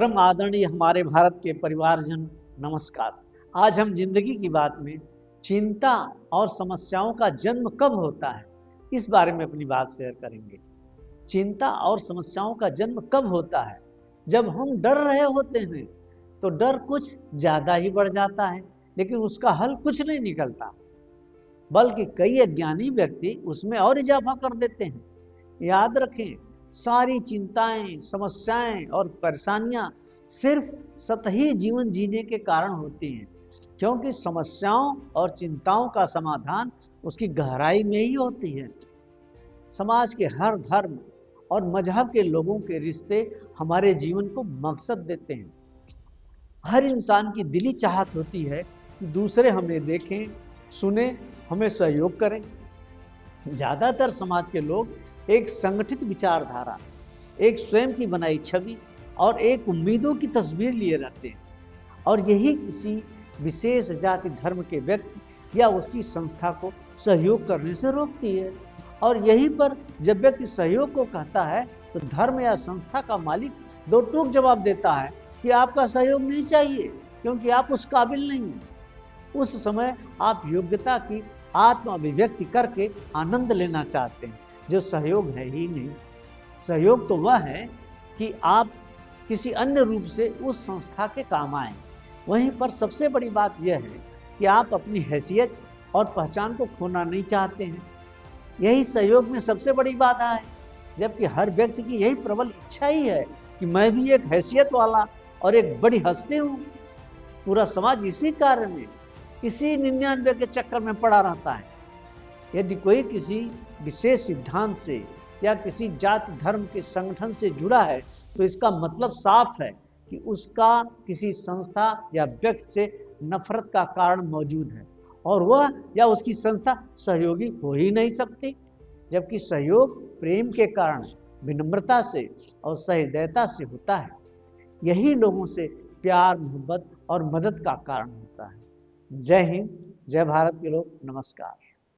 परम आदरणीय हमारे भारत के परिवारजन, नमस्कार। आज हम जिंदगी की बात में चिंता और समस्याओं का जन्म कब होता है, इस बारे में अपनी बात शेयर करेंगे। चिंता और समस्याओं का जन्म कब होता है? जब हम डर रहे होते हैं तो डर कुछ ज्यादा ही बढ़ जाता है, लेकिन उसका हल कुछ नहीं निकलता, बल्कि कई अज्ञानी व्यक्ति उसमें और इजाफा कर देते हैं। याद रखें, सारी चिंताएं, समस्याएं और परेशानियां सिर्फ सतही जीवन जीने के कारण होती हैं, क्योंकि समस्याओं और चिंताओं का समाधान उसकी गहराई में ही होती है। समाज के हर धर्म और मजहब के लोगों के रिश्ते हमारे जीवन को मकसद देते हैं। हर इंसान की दिली चाहत होती है कि दूसरे हमें देखें, सुने, हमें सहयोग करें। ज्यादातर समाज के लोग एक संगठित विचारधारा, एक स्वयं की बनाई छवि और एक उम्मीदों की तस्वीर लिए रहते हैं, और यही किसी विशेष जाति धर्म के व्यक्ति या उसकी संस्था को सहयोग करने से रोकती है। और यहीं पर जब व्यक्ति सहयोग को कहता है तो धर्म या संस्था का मालिक दो टूक जवाब देता है कि आपका सहयोग नहीं चाहिए, क्योंकि आप उस काबिल नहीं हैं। उस समय आप योग्यता की आत्म अभिव्यक्ति करके आनंद लेना चाहते हैं, जो सहयोग है ही नहीं। सहयोग तो वह है कि आप किसी अन्य रूप से उस संस्था के काम आए। वहीं पर सबसे बड़ी बात यह है कि आप अपनी हैसियत और पहचान को खोना नहीं चाहते हैं। यही सहयोग में सबसे बड़ी बाधा है, जबकि हर व्यक्ति की यही प्रबल इच्छा ही है कि मैं भी एक हैसियत वाला और एक बड़ी हस्ती हूँ। पूरा समाज इसी कार्य में, इसी 99 के चक्कर में पड़ा रहता है। यदि कोई किसी विशेष सिद्धांत से या किसी जाति धर्म के संगठन से जुड़ा है तो इसका मतलब साफ है कि उसका किसी संस्था या व्यक्ति से नफरत का कारण मौजूद है, और वह या उसकी संस्था सहयोगी हो ही नहीं सकती। जबकि सहयोग प्रेम के कारण, विनम्रता से और सहृदयता से होता है। यही लोगों से प्यार, मोहब्बत और मदद का कारण होता है। जय हिंद, जय भारत के लोग, नमस्कार।